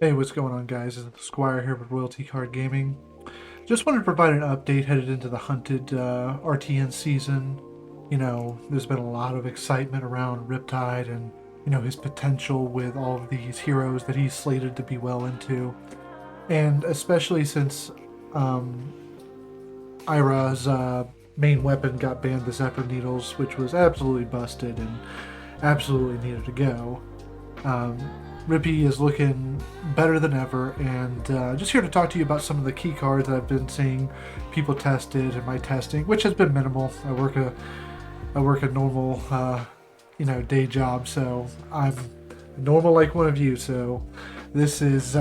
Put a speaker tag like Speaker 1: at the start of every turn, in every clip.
Speaker 1: Hey, what's going on, guys? It's the Squire here with Royalty Card Gaming. Just wanted to provide an update headed into the Hunted RTN season. There's been a lot of excitement around Riptide and, his potential with all of these heroes that he's slated to be well into. And especially since um, Ira's main weapon got banned, the Zephyr Needles, which was absolutely busted and absolutely needed to go. Um, Rippy is looking better than ever, and just here to talk to you about some of the key cards that I've been seeing people tested in my testing, which has been minimal. I work a normal, day job, so I'm normal like one of you. So this is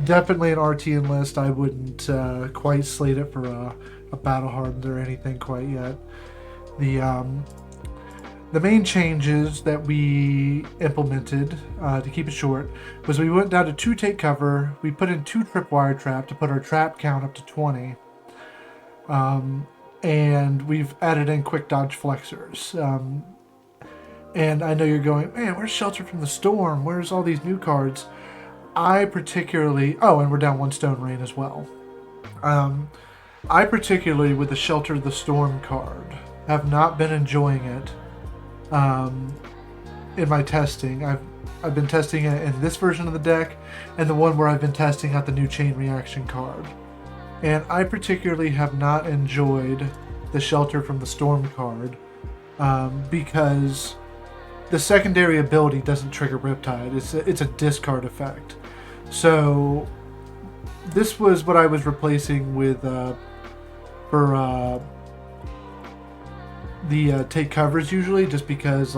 Speaker 1: definitely an RTN list. I wouldn't quite slate it for a battle hardened or anything quite yet. The the main changes that we implemented, to keep it short, was we went down to 2 take cover. We put in 2 tripwire trap to put our trap count up to 20. And we've added in quick dodge flexors. And I know you're going, man, where's Shelter from the Storm? Where's all these new cards? I particularly, oh, and we're down 1 stone rain as well. I particularly, with the Shelter of the Storm card, have not been enjoying it in my testing. I've been testing it in this version of the deck and the one where I've been testing out the new chain reaction card. And I particularly have not enjoyed the Shelter from the Storm card because the secondary ability doesn't trigger Riptide. It's a discard effect. So this was what I was replacing with for the take covers usually, just because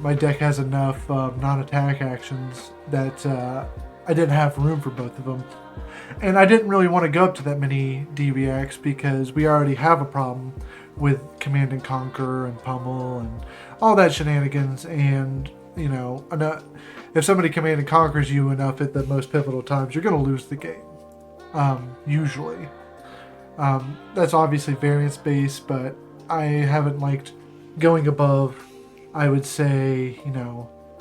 Speaker 1: my deck has enough non-attack actions that I didn't have room for both of them, and I didn't really want to go up to that many D-Reacts because we already have a problem with Command and Conquer and Pummel and all that shenanigans. And if somebody Command and Conquers you enough at the most pivotal times, you're going to lose the game usually. That's obviously variance based, but I haven't liked going above, I would say,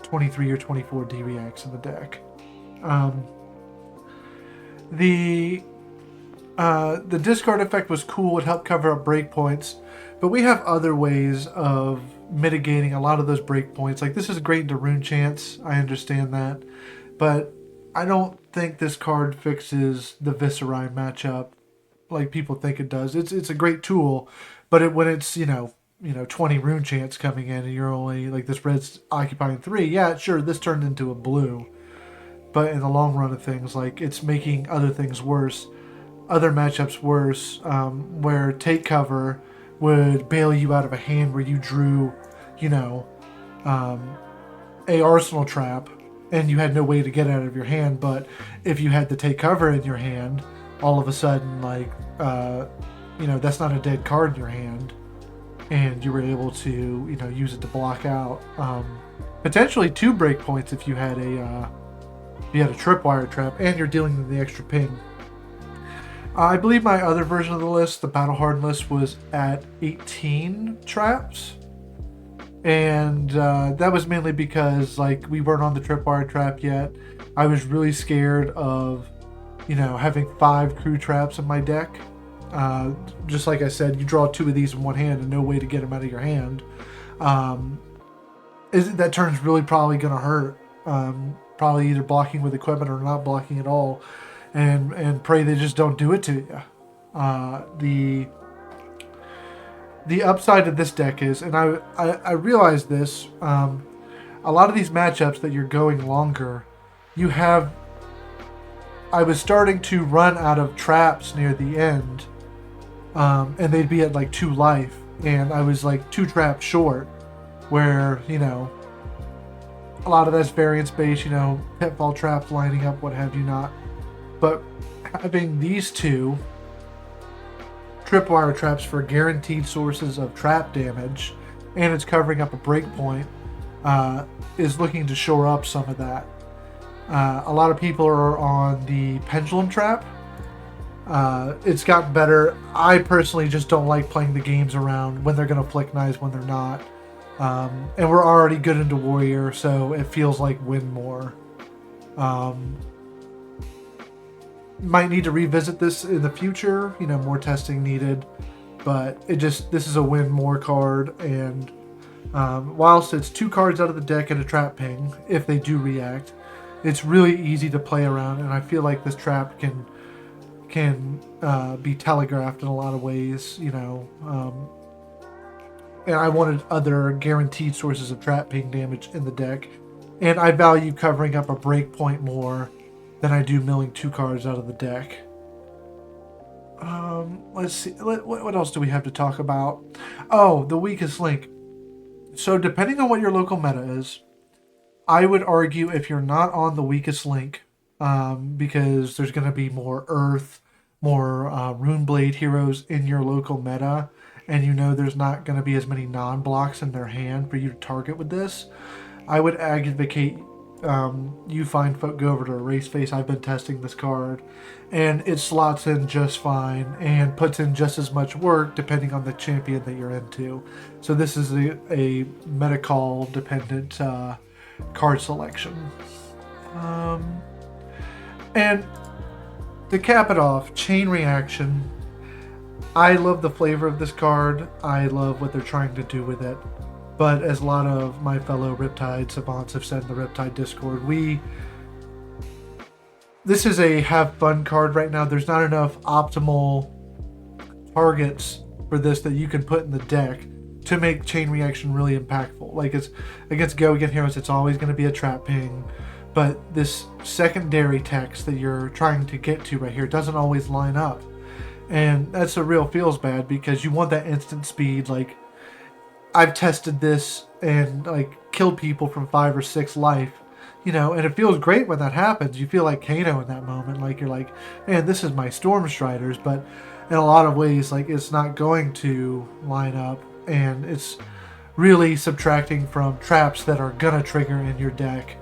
Speaker 1: 23 or 24 D-Reacts in the deck. The discard effect was cool. It helped cover up breakpoints, but we have other ways of mitigating a lot of those breakpoints. Like, this is great into Rune Chance. I understand that, but I don't think this card fixes the Viscerai matchup like people think it does. It's a great tool, but when it's 20 Rune Chance coming in and you're only like, this red's occupying 3, yeah, sure, this turned into a blue, but in the long run of things, like, it's making other things worse, other matchups worse, where take cover would bail you out of a hand where you drew, a arsenal trap and you had no way to get out of your hand. But if you had the take cover in your hand, all of a sudden, that's not a dead card in your hand, and you were able to, use it to block out potentially 2 breakpoints if you had a tripwire trap and you're dealing with the extra ping. I believe my other version of the list, the Battle Hardened list, was at 18 traps. And that was mainly because, we weren't on the tripwire trap yet. I was really scared of, having 5 crew traps in my deck. Just like I said, you draw 2 of these in one hand and no way to get them out of your hand. That turn's really probably going to hurt. Probably either blocking with equipment or not blocking at all. And pray they just don't do it to you. The upside of this deck is, and I realized this, a lot of these matchups that you're going longer, I was starting to run out of traps near the end, and they'd be at 2 life, and I was 2 traps short, where, a lot of that's variance based, pitfall traps lining up, what have you not. But having these 2 tripwire traps for guaranteed sources of trap damage, and it's covering up a breakpoint, is looking to shore up some of that. A lot of people are on the pendulum trap. It's gotten better. I personally just don't like playing the games around when they're going to flick knives, when they're not. And we're already good into warrior, so it feels like win more. Might need to revisit this in the future. More testing needed. But this is a win more card, and whilst it's 2 cards out of the deck and a trap ping, if they do react, it's really easy to play around, and I feel like this trap can be telegraphed in a lot of ways. And I wanted other guaranteed sources of trap ping damage in the deck, and I value covering up a breakpoint more than I do milling 2 cards out of the deck. Let's see. What else do we have to talk about? Oh, the weakest link. So depending on what your local meta is, I would argue if you're not on the weakest link, because there's going to be more Earth, more Runeblade heroes in your local meta, and there's not going to be as many non-blocks in their hand for you to target with this, I would advocate you find folk go over to Erase Face. I've been testing this card, and it slots in just fine and puts in just as much work depending on the champion that you're into. So this is a meta call dependent card selection. And to cap it off, Chain Reaction. I love the flavor of this card. I love what they're trying to do with it. But as a lot of my fellow Riptide savants have said in the Riptide Discord, this is a have fun card right now. There's not enough optimal targets for this that you can put in the deck to make Chain Reaction really impactful. Like, it's against Go Again Heroes, it's always going to be a trap ping. But this secondary text that you're trying to get to right here doesn't always line up. And that's a real feels bad, because you want that instant speed. Like, I've tested this and killed people from 5 or 6 life, and it feels great when that happens. You feel like Kano in that moment. Like, you're like, man, this is my Storm Striders. But in a lot of ways, it's not going to line up, and it's really subtracting from traps that are gonna trigger in your deck.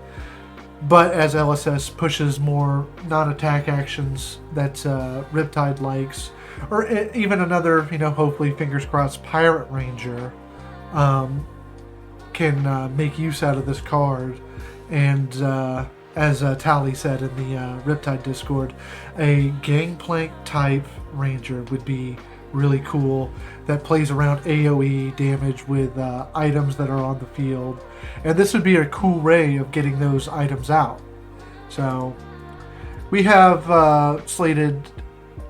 Speaker 1: But as LSS pushes more non-attack actions that Riptide likes, or even another, hopefully, fingers crossed, Pirate Ranger can make use out of this card. And as Tally said in the Riptide Discord, a Gangplank type Ranger would be really cool, that plays around AoE damage with items that are on the field. And this would be a cool way of getting those items out. So we have slated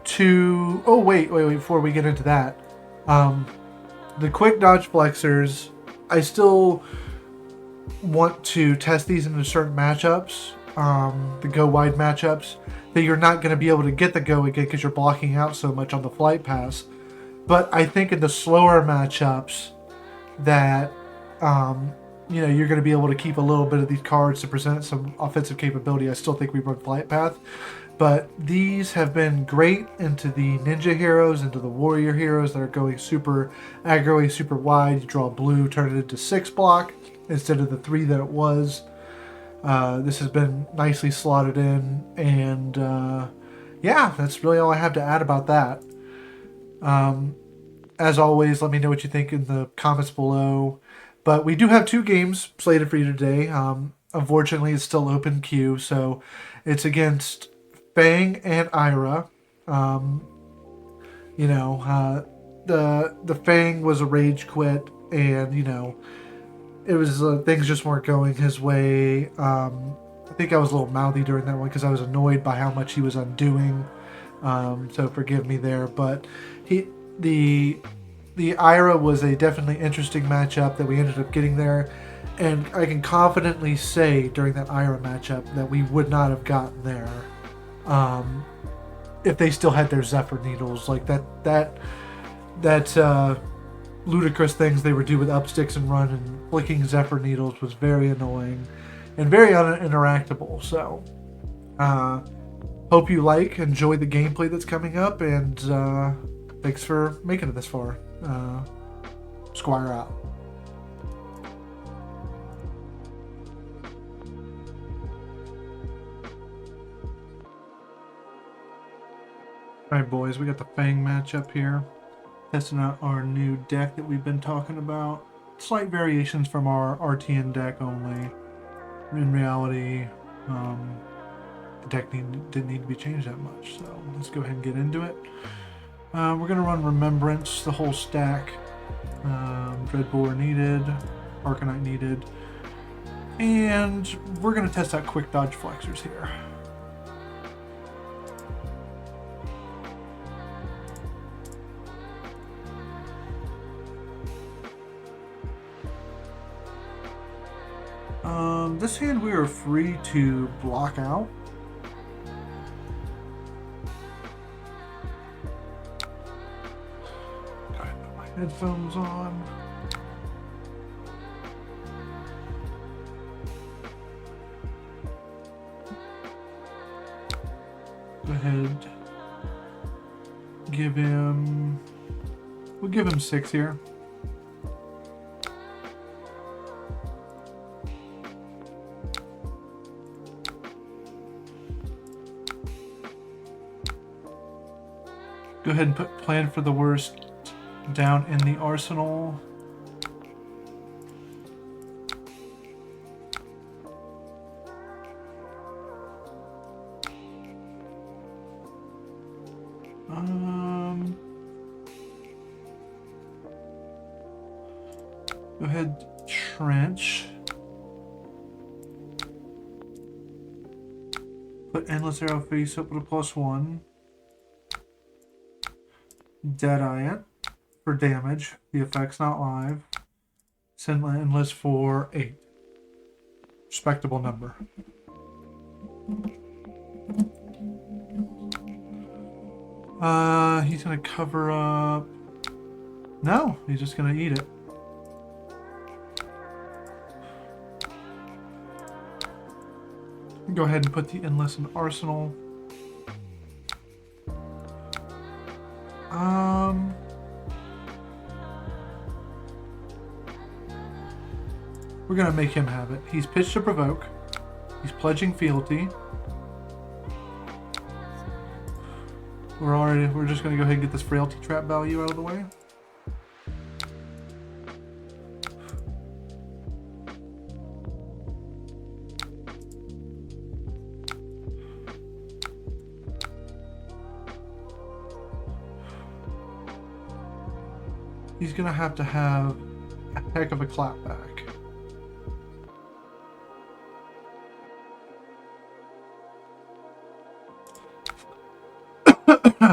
Speaker 1: to... Oh, wait, before we get into that. The quick dodge flexors, I still want to test these into certain matchups, the go wide matchups, that you're not going to be able to get the go again because you're blocking out so much on the flight pass. But I think in the slower matchups that you're going to be able to keep a little bit of these cards to present some offensive capability. I still think we run flight path. But these have been great into the ninja heroes, into the warrior heroes that are going super aggro, super wide. You draw blue, turn it into 6 block instead of the 3 that it was. This has been nicely slotted in, and yeah, that's really all I have to add about that. As always, let me know what you think in the comments below. But we do have 2 games slated for you today. Unfortunately, it's still open queue, so it's against Fang and Ira. The Fang was a rage quit, and it was things just weren't going his way. I think I was a little mouthy during that one because I was annoyed by how much he was undoing. So forgive me there, but the Ira was a definitely interesting matchup that we ended up getting there, and I can confidently say during that Ira matchup that we would not have gotten there if they still had their Zephyr Needles. Like that ludicrous things they would do with up sticks and run and flicking Zephyr Needles was very annoying and very uninteractable. So hope you enjoy the gameplay that's coming up, and thanks for making it this far. Squire out. Alright boys, we got the Fang matchup here. Testing out our new deck that we've been talking about. Slight variations from our RTN deck only. In reality, the deck didn't need to be changed that much. So let's go ahead and get into it. We're going to run Remembrance, the whole stack. Dreadbore needed, Arcanite needed, and we're going to test out quick dodge flexors here. This hand we are free to block out. Go ahead and put my headphones on. Go ahead. We'll give him 6 here. Go ahead and put Plan for the Worst down in the arsenal. Go ahead, Trench. Put Endless Arrow face up with a +1. Deadeye it for damage. The effect's not live. Send Endless for 8. Respectable number. He's gonna cover up. No, he's just gonna eat it. Go ahead and put the Endless in Arsenal. We're gonna make him have it. He's pitched to provoke. He's pledging fealty. We're just gonna go ahead and get this frailty trap value out of the way. He's gonna have to have a heck of a clapback.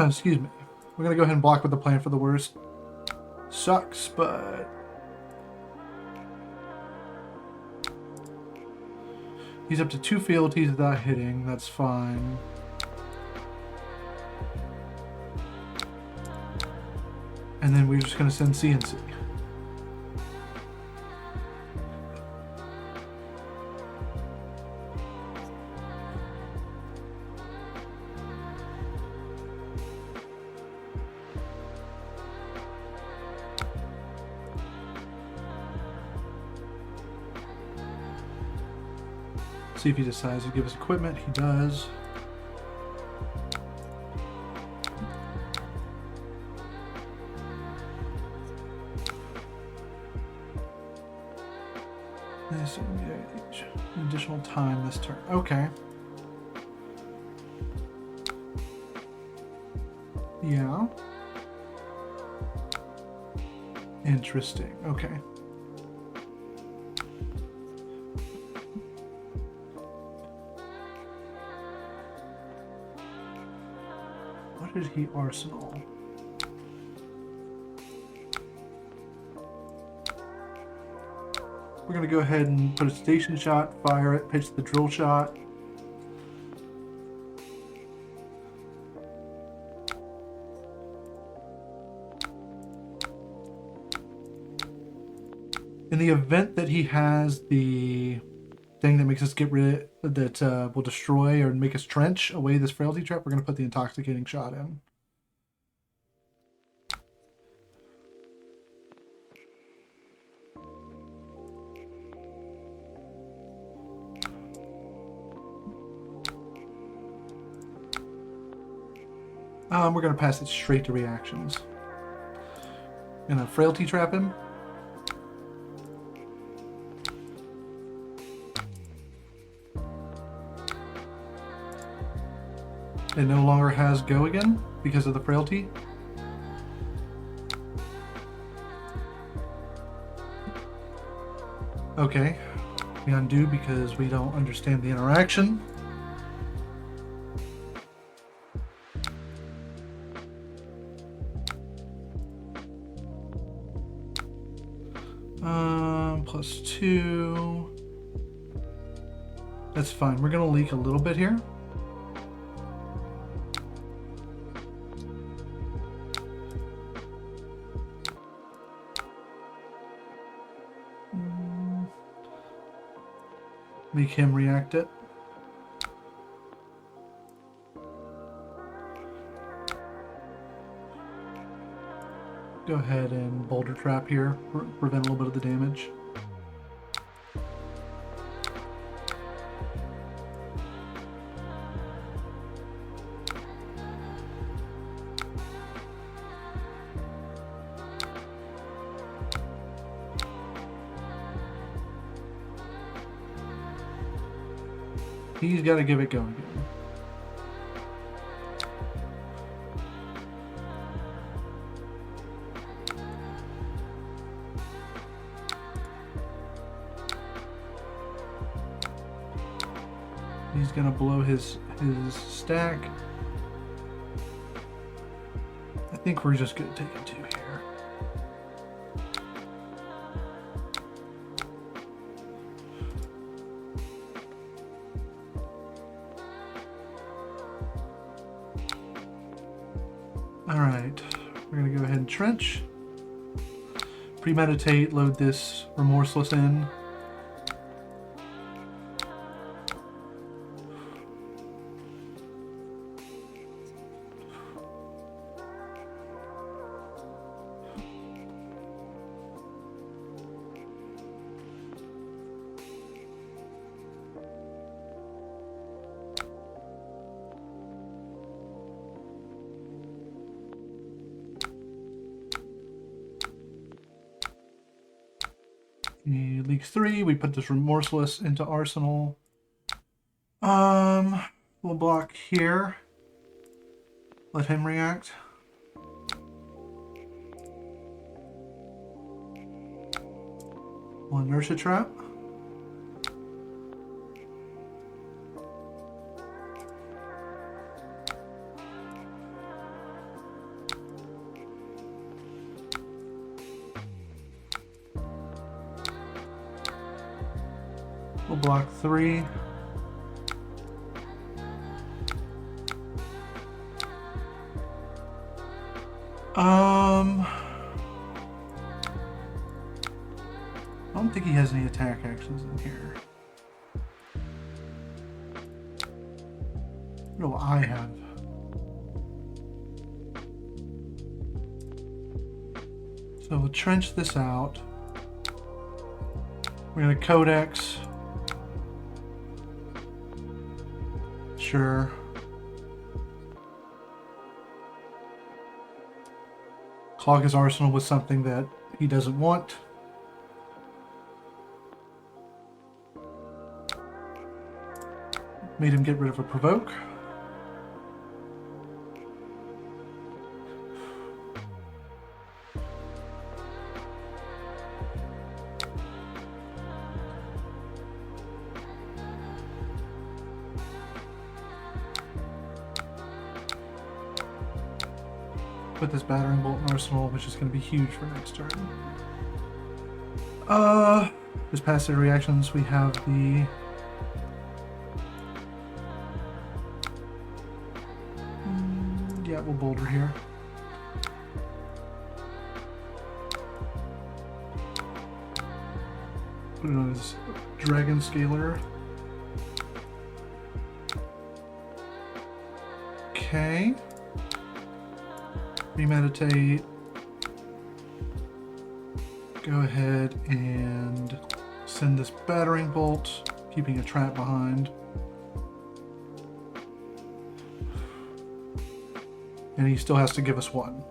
Speaker 1: Excuse me. We're gonna go ahead and block with the Plan for the Worst. Sucks, but he's up to 2 fealties without hitting. That's fine. And then we're just gonna send CNC. See if he decides to give us equipment. He does. Additional time this turn. Okay. Yeah. Interesting. Okay. What did he arsenal? We're going to go ahead and put a station shot, fire it, pitch the drill shot. In the event that he has the thing that makes us get rid of, that will destroy or make us trench away this frailty trap, we're going to put the intoxicating shot in. We're going to pass it straight to reactions. Gonna frailty trap him. It no longer has go again because of the frailty. Okay, we undo because we don't understand the interaction. +2. That's fine. We're gonna leak a little bit here. Make him react it. Go ahead and boulder trap here, prevent a little bit of the damage. He's got to give it go again. He's gonna blow his stack. I think we're just gonna take it 2 here. All right, we're gonna go ahead and trench. Premeditate, load this Remorseless in. He leaks 3. We put this Remorseless into Arsenal. We'll block here. Let him react. We'll inertia trap. We'll block 3. I don't think he has any attack actions in here. What do I have? So we'll trench this out. We're gonna codex. Sure. Clog his arsenal with something that he doesn't want. Made him get rid of a provoke. Put this battering bolt in arsenal, which is going to be huge for next turn. His passive reactions, we have the yeah, we'll boulder here. Put it on his dragon scaler. Okay. Premeditate. Go ahead and send this battering bolt, keeping a trap behind. And he still has to give us 1.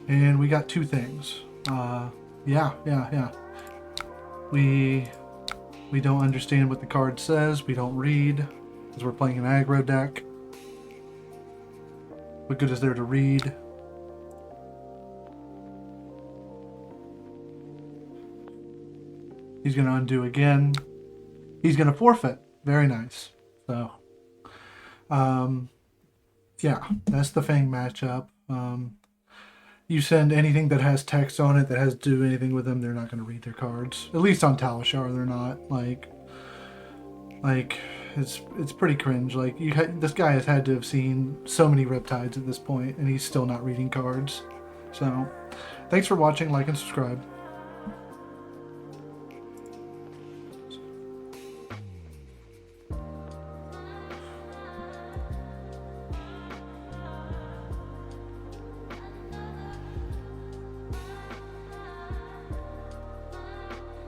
Speaker 1: And we got 2 things. Yeah. We We don't understand what the card says. We don't read, because we're playing an aggro deck. What good is there to read? He's going to undo again. He's going to forfeit. Very nice. So, yeah, that's the Fang matchup. You send anything that has text on it that has to do anything with them, they're not going to read their cards. At least on Talishar, they're not. Like it's pretty cringe. Like this guy has had to have seen so many Riptides at this point, and he's still not reading cards. So, thanks for watching. Like and subscribe.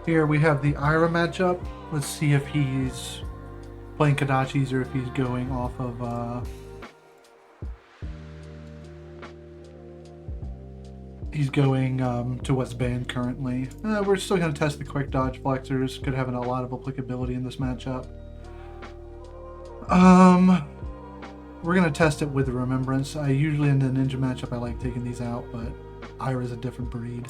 Speaker 1: Here we have the Ira matchup. Let's see if he's playing Kadachis or if he's going off of he's going to what's banned currently. We're still going to test the quick dodge flexors. Could have a lot of applicability in this matchup. We're going to test it with the Remembrance. I usually in the Ninja matchup I like taking these out, but Ira's a different breed.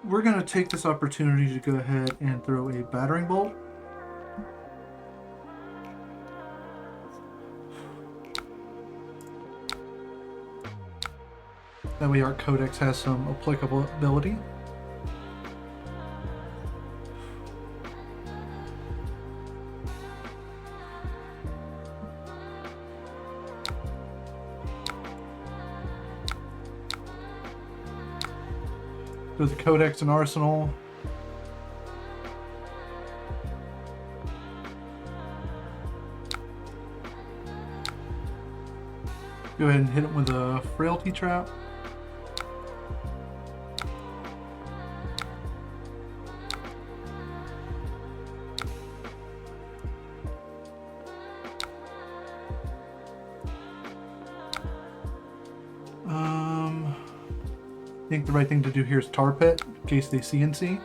Speaker 1: We're going to take this opportunity to go ahead and throw a Battering Bolt. That way our Codex has some applicability. Go the Codex and Arsenal. Go ahead and hit it with a Frailty Trap. I think the right thing to do here is Tar Pit, in case they CNC.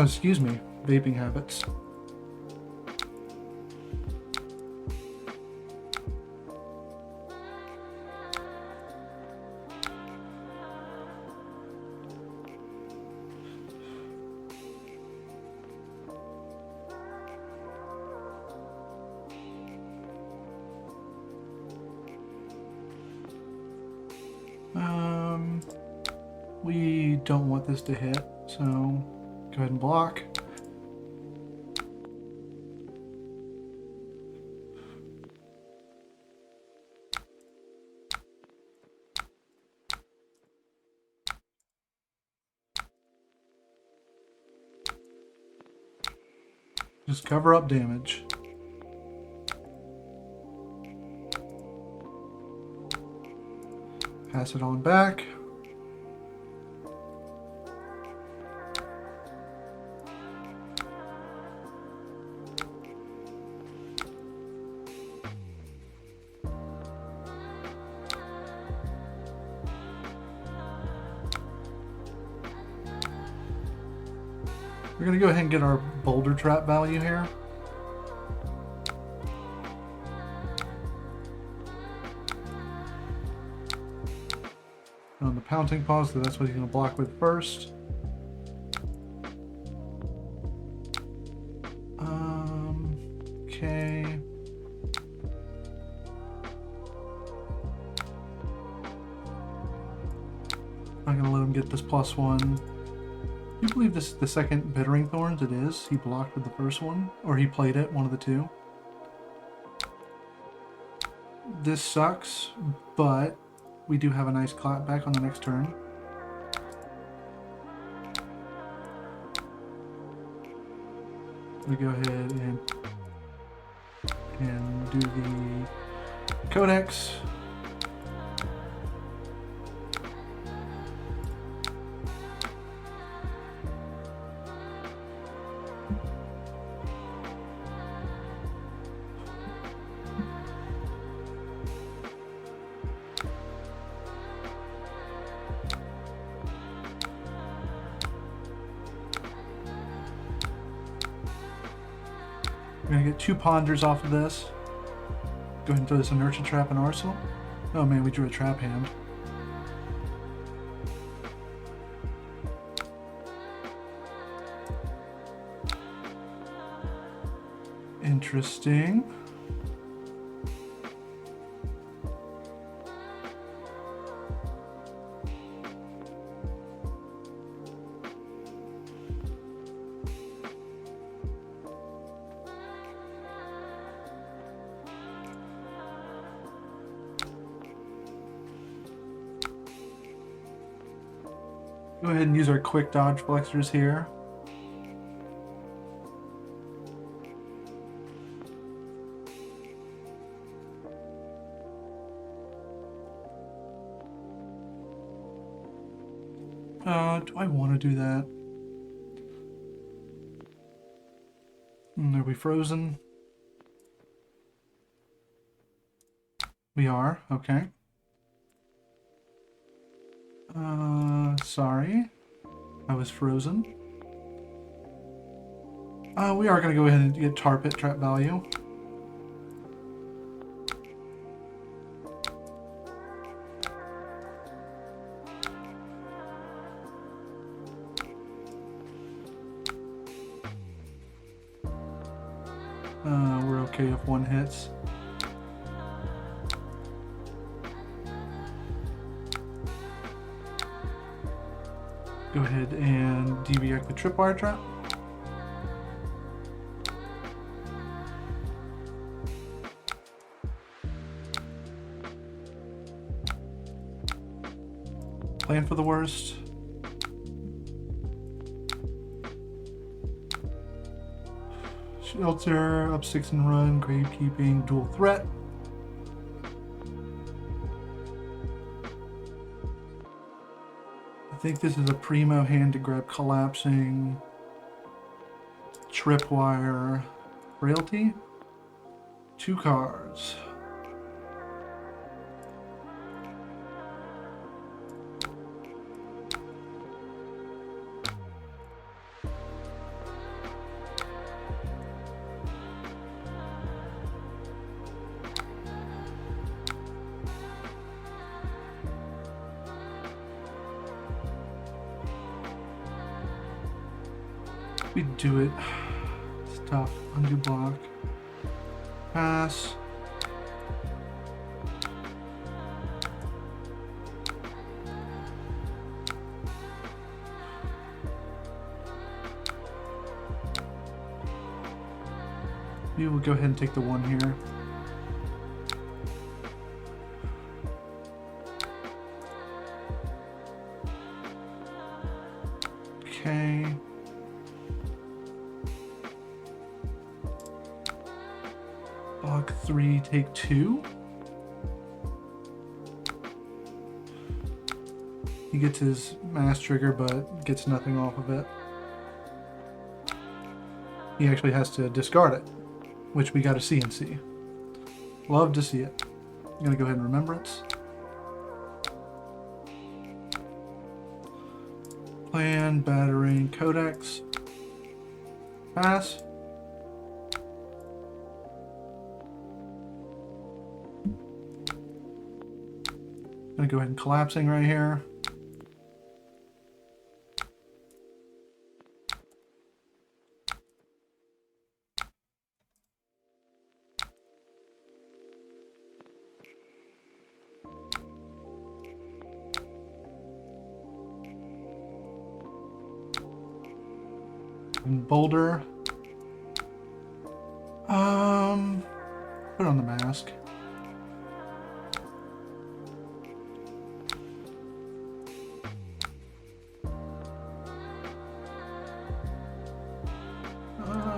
Speaker 1: Excuse me, vaping habits. We don't want this to hit, so go ahead and block. Just cover up damage. Pass it on back. We're going to go ahead and get our boulder trap value here. On the pouncing pause, so that's what he's going to block with first. Okay. I'm going to let him get this +1. Do you believe this is the second Bittering Thorns? It is. He blocked with the first one, or he played it, one of the two. This sucks, but we do have a nice clap back on the next turn. We go ahead and do the Codex. We're gonna get 2 ponders off of this. Go ahead and throw this inertia trap in arsenal. Oh man, we drew a trap hand. Interesting. Go ahead and use our quick dodge flexors here. Do I want to do that? Are we frozen? We are, okay. Sorry. I was frozen. We are going to go ahead and get tar pit trap value. We're okay if one hits. Go ahead and deviate the tripwire trap. Plan for the worst. Shelter, up 6 and run, gravekeeping, dual threat. I think this is a primo hand to grab collapsing, tripwire, frailty. 2 cards. We do it. It's tough. Undo block. Pass. We will go ahead and take the 1 here. Okay. Block 3, take 2. He gets his mass trigger, but gets nothing off of it. He actually has to discard it, which we got a CNC. Love to see it. I'm gonna go ahead and Remembrance. Plan, Battering, Codex. Pass. I'm gonna go ahead and Collapsing right here. And Boulder. Put on the mask.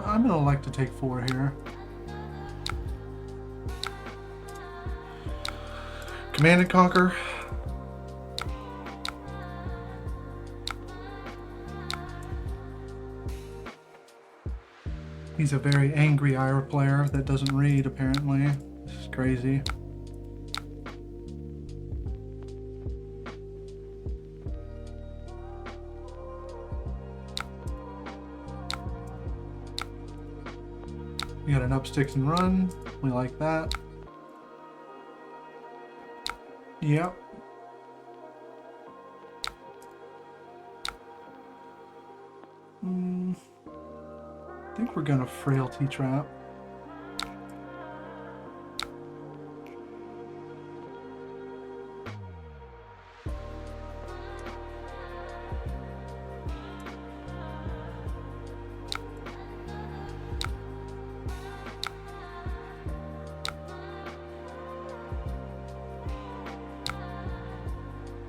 Speaker 1: I'm gonna like to take 4 here. Command and Conquer. He's a very angry Ira player that doesn't read, apparently. This is crazy. We got an up sticks and run. We like that. Yep. I think we're gonna frailty trap.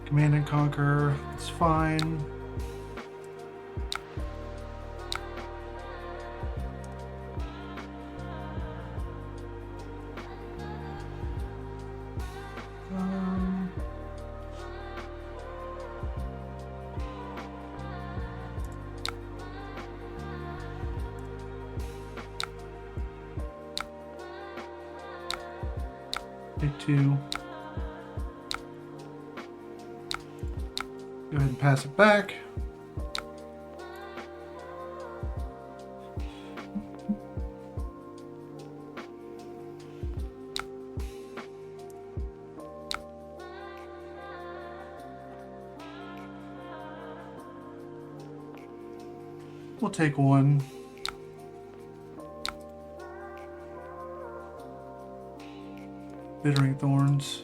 Speaker 1: Command and Conquer, it's fine. Take 2. Go ahead and pass it back. We'll take 1. Bittering Thorns.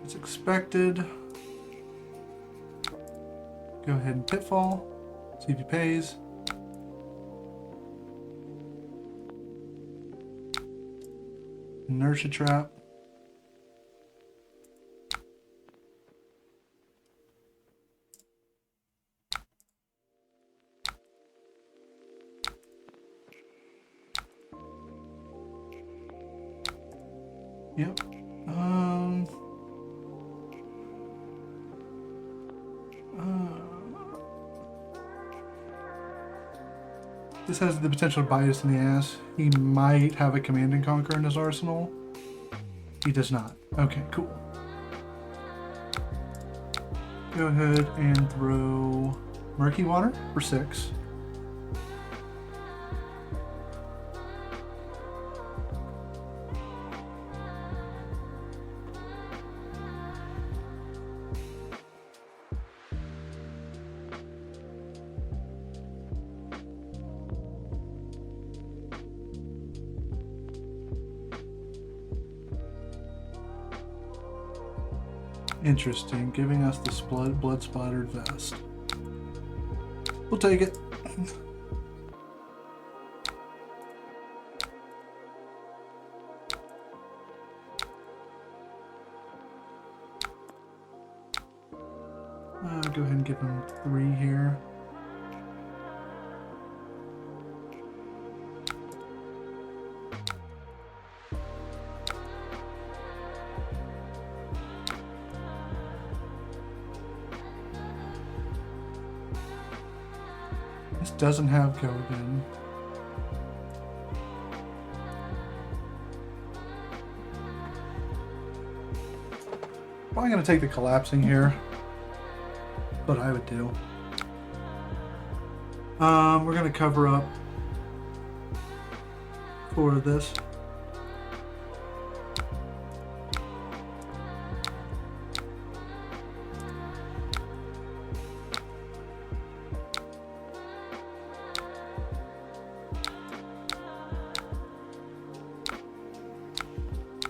Speaker 1: It's expected. Go ahead and Pitfall. See if he pays. Inertia Trap. Yep. This has the potential to bite us in the ass. He might have a Command and Conquer in his arsenal. He does not. Okay, cool. Go ahead and throw Murky Water for 6. Interesting, giving us this blood splattered vest. We'll take it. Go ahead and give him 3 here. This doesn't have go again. Probably gonna take the collapsing here. But I would do. We're gonna cover up for this.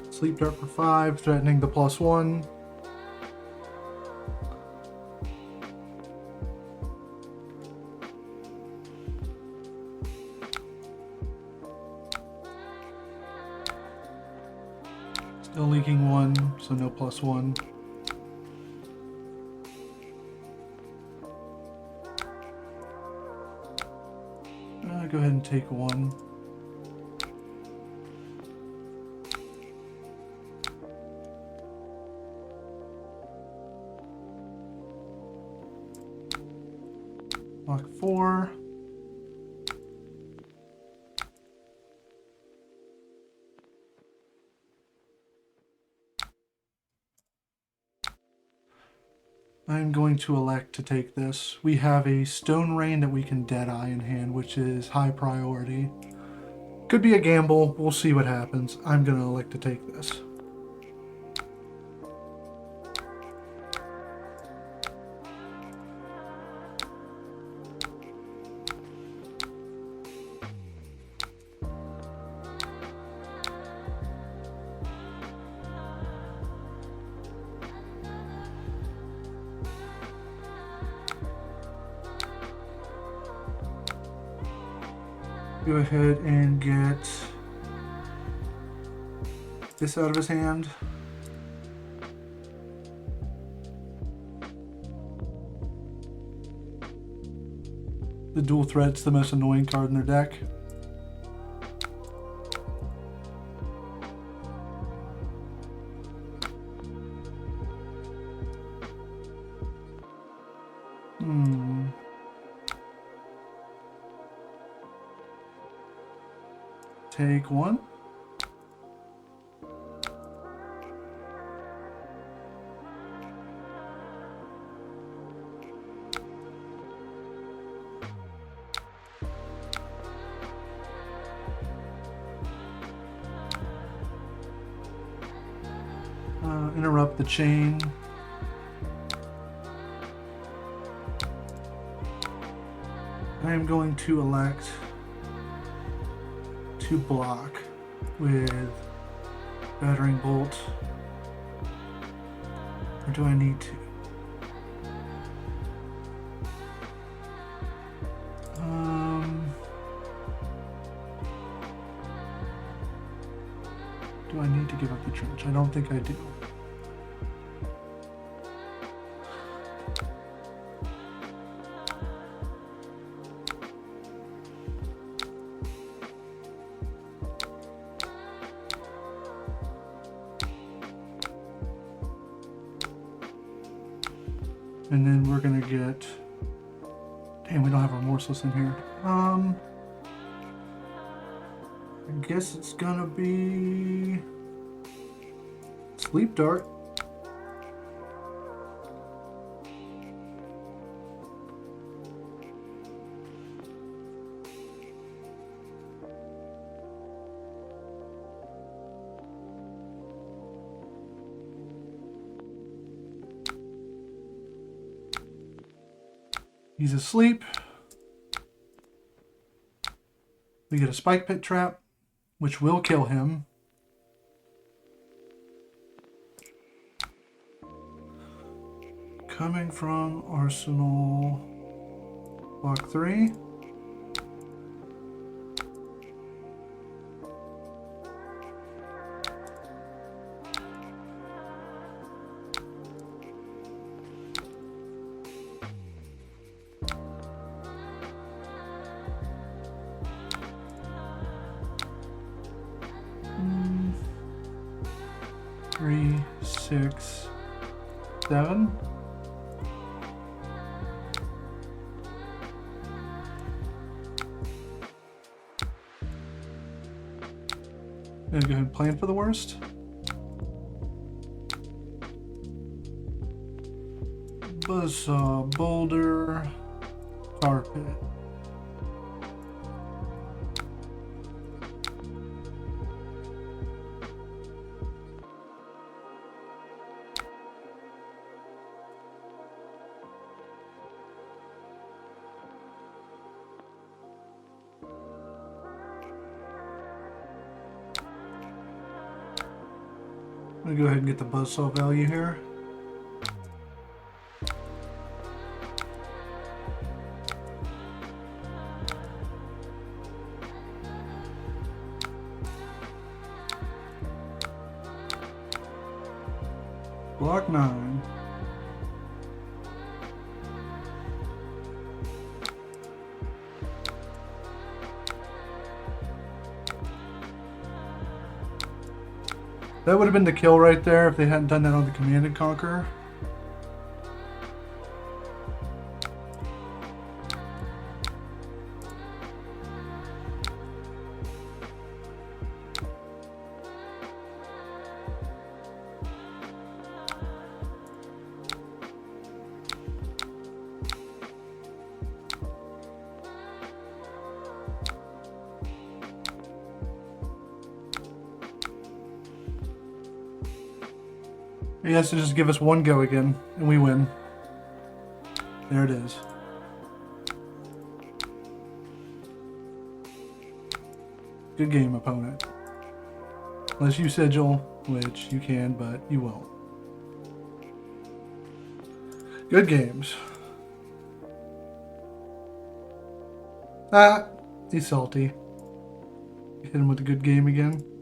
Speaker 1: Sleep Dart for 5, threatening the +1. Still leaking 1, so no +1. Go ahead and take 1. Block 4. I'm going to elect to take this. We have a Stone Rain that we can Deadeye in hand, which is high priority. Could be a gamble. We'll see what happens. I'm going to elect to take this. Go ahead and get this out of his hand. The dual threat's the most annoying card in their deck. Take one. Interrupt the chain. I am going to elect to block with battering bolt. Or do I need to? Do I need to give up the trench? I don't think I do. And then we're gonna get, damn, we don't have Remorseless in here. I guess it's gonna be Sleep Dart. He's asleep. We get a Spike Pit Trap, which will kill him. Coming from Arsenal, block 3. Three, 6, 7. I'm gonna go ahead and plan for the worst. Buzzsaw, boulder, carpet. I'm gonna go ahead and get the buzzsaw value here. Block 9. That would have been the kill right there if they hadn't done that on the Command and Conquer. He has to just give us one go again, and we win. There it is. Good game, opponent. Unless you sigil, which you can, but you won't. Good games. Ah, he's salty. Hit him with a good game again.